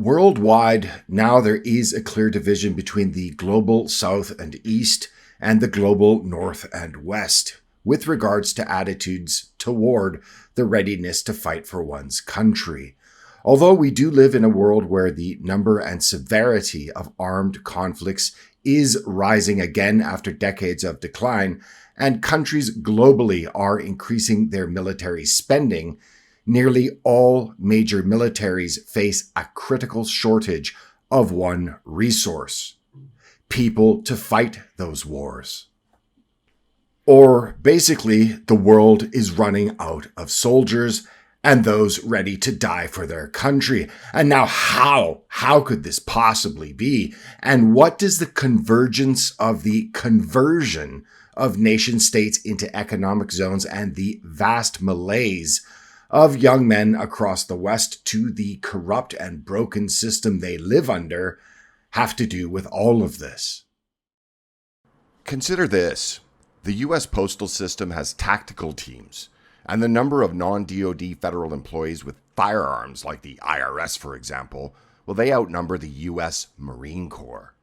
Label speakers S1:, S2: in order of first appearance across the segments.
S1: Worldwide, now there is a clear division between the global South and East and the global North and West with regards to attitudes toward the readiness to fight for one's country. Although we do live in a world where the number and severity of armed conflicts is rising again after decades of decline, and countries globally are increasing their military spending, nearly all major militaries face a critical shortage of one resource: people to fight those wars. Or basically, the world is running out of soldiers and those ready to die for their country. And now how could this possibly be? And what does the convergence of the conversion of nation states into economic zones and the vast malaise of young men across the West to the corrupt and broken system they live under have to do with all of this? Consider this. The U.S. postal system has tactical teams, and the number of non-DoD federal employees with firearms, like the IRS, for example, well, they outnumber the U.S. Marine Corps.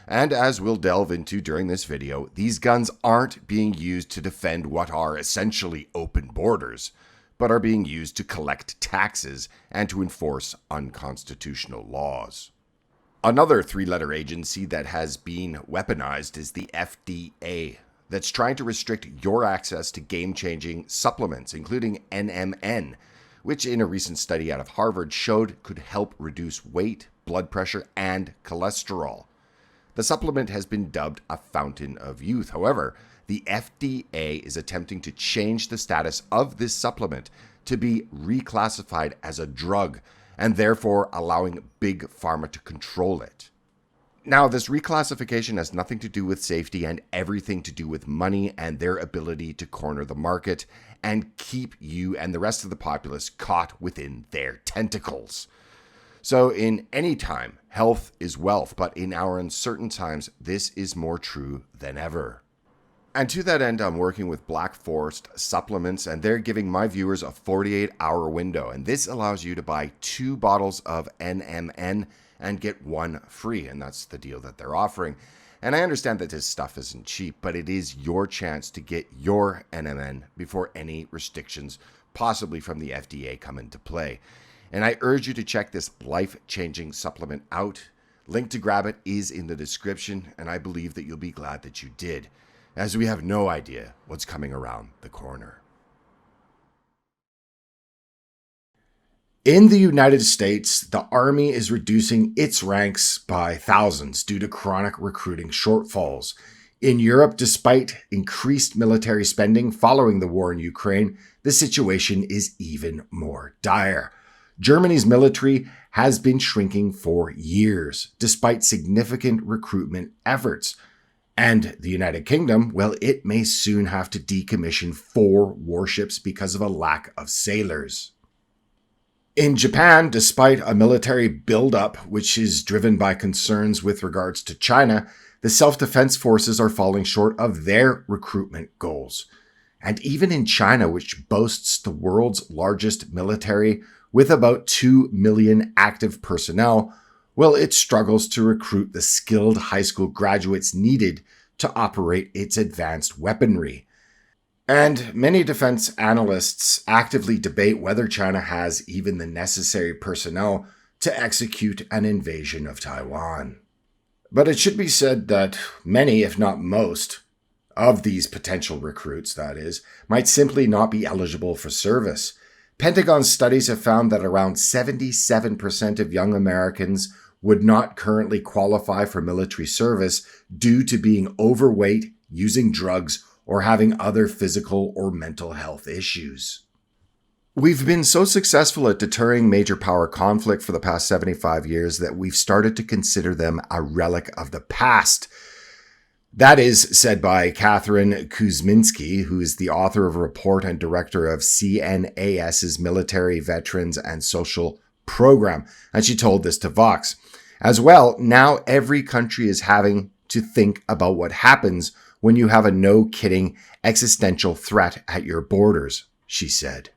S1: And as we'll delve into during this video, these guns aren't being used to defend what are essentially open borders, but are being used to collect taxes and to enforce unconstitutional laws. Another three-letter agency that has been weaponized is the FDA, that's trying to restrict your access to game-changing supplements, including NMN, which in a recent study out of Harvard showed could help reduce weight, blood pressure, and cholesterol. The supplement has been dubbed a fountain of youth. However, the FDA is attempting to change the status of this supplement to be reclassified as a drug, and therefore allowing Big Pharma to control it. Now, this reclassification has nothing to do with safety and everything to do with money and their ability to corner the market and keep you and the rest of the populace caught within their tentacles. So in any time, health is wealth, but in our uncertain times, this is more true than ever. And to that end, I'm working with Black Forest Supplements, and they're giving my viewers a 48-hour window. And this allows you to buy 2 bottles of NMN and get 1 free. And that's the deal that they're offering. And I understand that this stuff isn't cheap, but it is your chance to get your NMN before any restrictions, possibly from the FDA, come into play. And I urge you to check this life-changing supplement out. Link to grab it is in the description, and I believe that you'll be glad that you did, as we have no idea what's coming around the corner. In the United States, the Army is reducing its ranks by thousands due to chronic recruiting shortfalls. In Europe, despite increased military spending following the war in Ukraine, the situation is even more dire. Germany's military has been shrinking for years, despite significant recruitment efforts. And the United Kingdom, well, it may soon have to decommission 4 warships because of a lack of sailors. In Japan, despite a military buildup, which is driven by concerns with regards to China, the self-defense forces are falling short of their recruitment goals. And even in China, which boasts the world's largest military with about 2 million active personnel, well, it struggles to recruit the skilled high school graduates needed to operate its advanced weaponry. And many defense analysts actively debate whether China has even the necessary personnel to execute an invasion of Taiwan. But it should be said that many, if not most, of these potential recruits, that is, might simply not be eligible for service. Pentagon studies have found that around 77% of young Americans would not currently qualify for military service due to being overweight, using drugs, or having other physical or mental health issues. We've been so successful at deterring major power conflict for the past 75 years that we've started to consider them a relic of the past. That is said by Catherine Kuzminski, who is the author of a report and director of CNAS's Military, Veterans, and Social Program. And she told this to Vox. As well, now every country is having to think about what happens when you have a no-kidding existential threat at your borders, she said.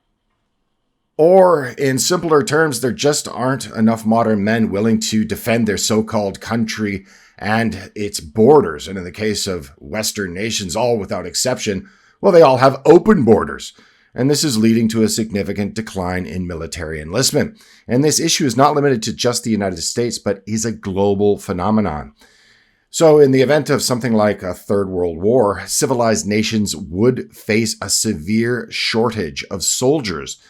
S1: Or, in simpler terms, there just aren't enough modern men willing to defend their so-called country and its borders. And in the case of Western nations, all without exception, well, they all have open borders. And this is leading to a significant decline in military enlistment. And this issue is not limited to just the United States, but is a global phenomenon. So in the event of something like a Third World War, civilized nations would face a severe shortage of soldiers,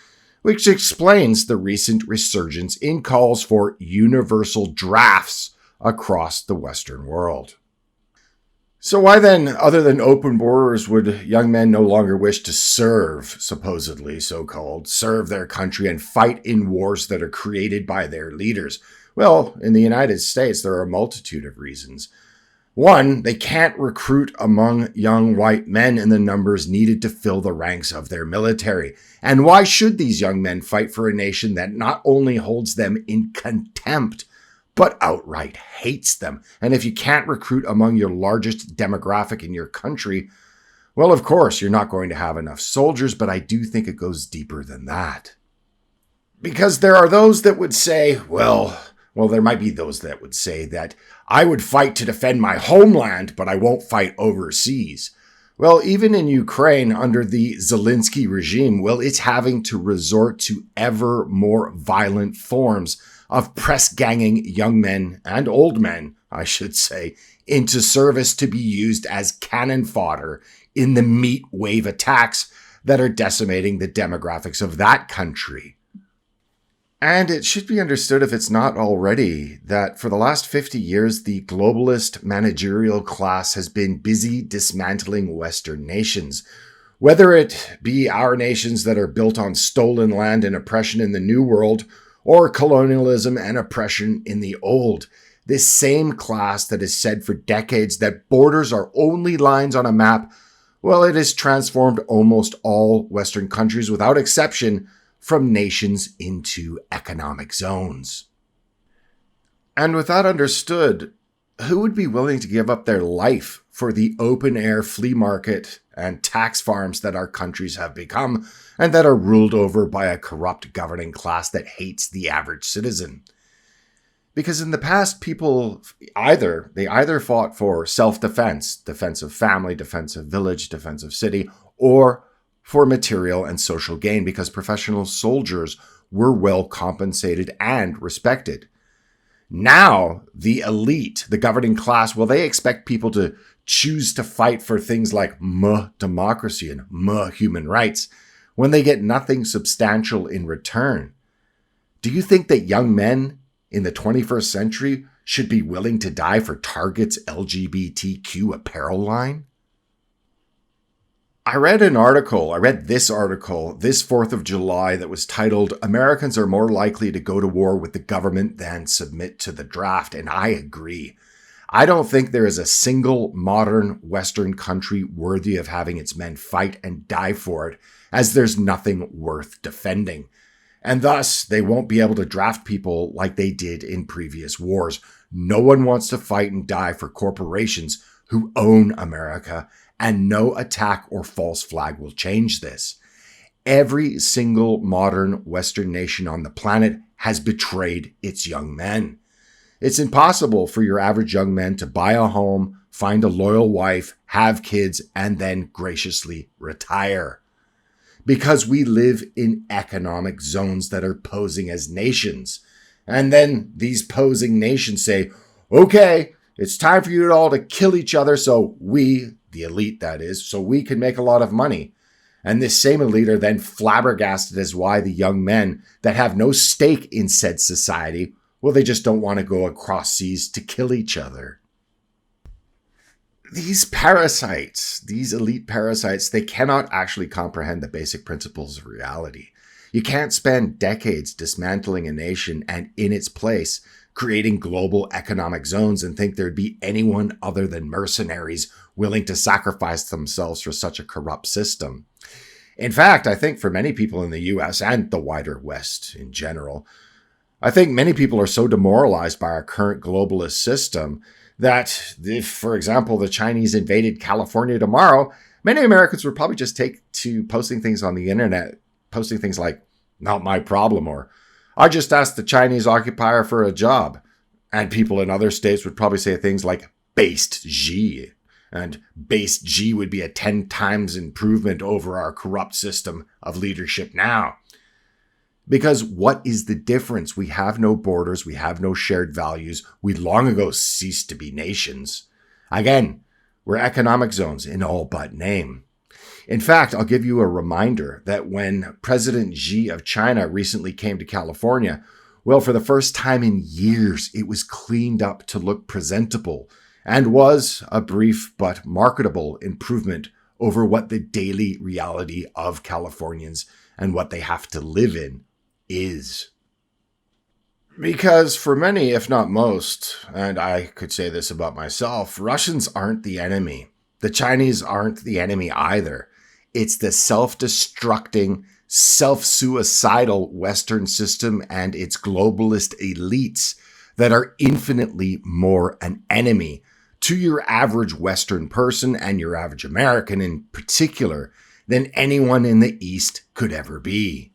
S1: which explains the recent resurgence in calls for universal drafts across the Western world. So why then, other than open borders, would young men no longer wish to serve, supposedly so-called, serve their country and fight in wars that are created by their leaders? Well, in the United States, there are a multitude of reasons. One, they can't recruit among young white men in the numbers needed to fill the ranks of their military. And why should these young men fight for a nation that not only holds them in contempt, but outright hates them? And if you can't recruit among your largest demographic in your country, well, of course, you're not going to have enough soldiers, but I do think it goes deeper than that. Because there are those that would say, well, there might be those that would say that I would fight to defend my homeland, but I won't fight overseas. Well, even in Ukraine under the Zelensky regime, well, it's having to resort to ever more violent forms of press-ganging young men and old men, I should say, into service to be used as cannon fodder in the meat wave attacks that are decimating the demographics of that country. And it should be understood, if it's not already, that for the last 50 years, the globalist managerial class has been busy dismantling Western nations. Whether it be our nations that are built on stolen land and oppression in the New World, or colonialism and oppression in the Old, this same class that has said for decades that borders are only lines on a map, well, it has transformed almost all Western countries without exception from nations into economic zones. And with that understood, who would be willing to give up their life for the open-air flea market and tax farms that our countries have become and that are ruled over by a corrupt governing class that hates the average citizen? Because in the past, people either fought for self-defense, defense of family, defense of village, defense of city, or for material and social gain, because professional soldiers were well compensated and respected. Now, the elite, the governing class, well, they expect people to choose to fight for things like democracy and human rights when they get nothing substantial in return. Do you think that young men in the 21st century should be willing to die for Target's LGBTQ apparel line? I read this article this 4th of July that was titled, "Americans are more likely to go to war with the government than submit to the draft," and I agree. I don't think there is a single modern Western country worthy of having its men fight and die for it, as there's nothing worth defending. And thus, they won't be able to draft people like they did in previous wars. No one wants to fight and die for corporations who own America, and no attack or false flag will change this. Every single modern Western nation on the planet has betrayed its young men. It's impossible for your average young man to buy a home, find a loyal wife, have kids, and then graciously retire. Because we live in economic zones that are posing as nations. And then these posing nations say, okay, it's time for you all to kill each other so we, the elite that is, so we can make a lot of money. And this same elite are then flabbergasted as why the young men that have no stake in said society, well, they just don't want to go across seas to kill each other. These parasites, these elite parasites, they cannot actually comprehend the basic principles of reality. You can't spend decades dismantling a nation and in its place creating global economic zones and think there'd be anyone other than mercenaries willing to sacrifice themselves for such a corrupt system. In fact, I think for many people in the US and the wider West in general, I think many people are so demoralized by our current globalist system that if, for example, the Chinese invaded California tomorrow, many Americans would probably just take to posting things on the internet, posting things like, Not my problem. Or I just asked the Chinese occupier for a job. And people in other states would probably say things like based Xi. And based Xi would be a 10 times improvement over our corrupt system of leadership now. Because what is the difference? We have no borders. We have no shared values. We long ago ceased to be nations. Again, we're economic zones in all but name. In fact, I'll give you a reminder that when President Xi of China recently came to California, well, for the first time in years, it was cleaned up to look presentable and was a brief but marketable improvement over what the daily reality of Californians and what they have to live in is. Because for many, if not most, and I could say this about myself, Russians aren't the enemy. The Chinese aren't the enemy either. It's the self-destructing, self-suicidal Western system and its globalist elites that are infinitely more an enemy to your average Western person and your average American in particular than anyone in the East could ever be.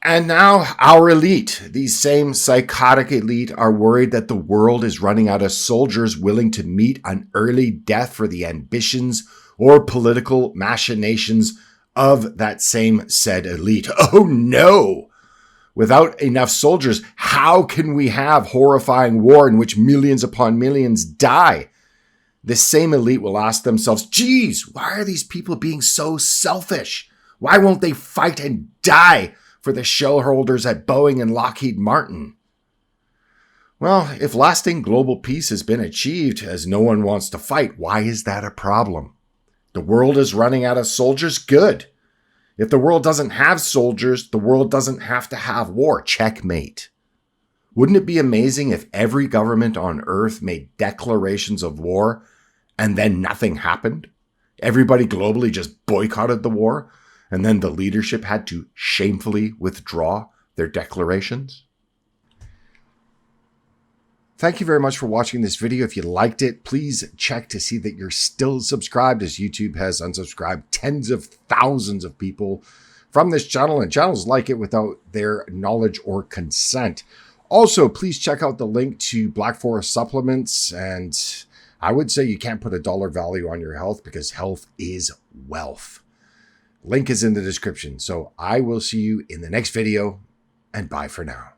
S1: And now our elite, these same psychotic elite, are worried that the world is running out of soldiers willing to meet an early death for the ambitions or political machinations of that same said elite. Oh no! Without enough soldiers, how can we have horrifying war in which millions upon millions die? This same elite will ask themselves, geez, why are these people being so selfish? Why won't they fight and die for the shareholders at Boeing and Lockheed Martin? Well, if lasting global peace has been achieved as no one wants to fight, why is that a problem? The world is running out of soldiers? Good. If the world doesn't have soldiers, the world doesn't have to have war. Checkmate. Wouldn't it be amazing if every government on earth made declarations of war and then nothing happened? Everybody globally just boycotted the war, and then the leadership had to shamefully withdraw their declarations? Thank you very much for watching this video. If you liked it, please check to see that you're still subscribed, as YouTube has unsubscribed tens of thousands of people from this channel, and channels like it without their knowledge or consent. Also, please check out the link to Black Forest supplements, and I would say you can't put a dollar value on your health because health is wealth. Link is in the description. So I will see you in the next video, and bye for now.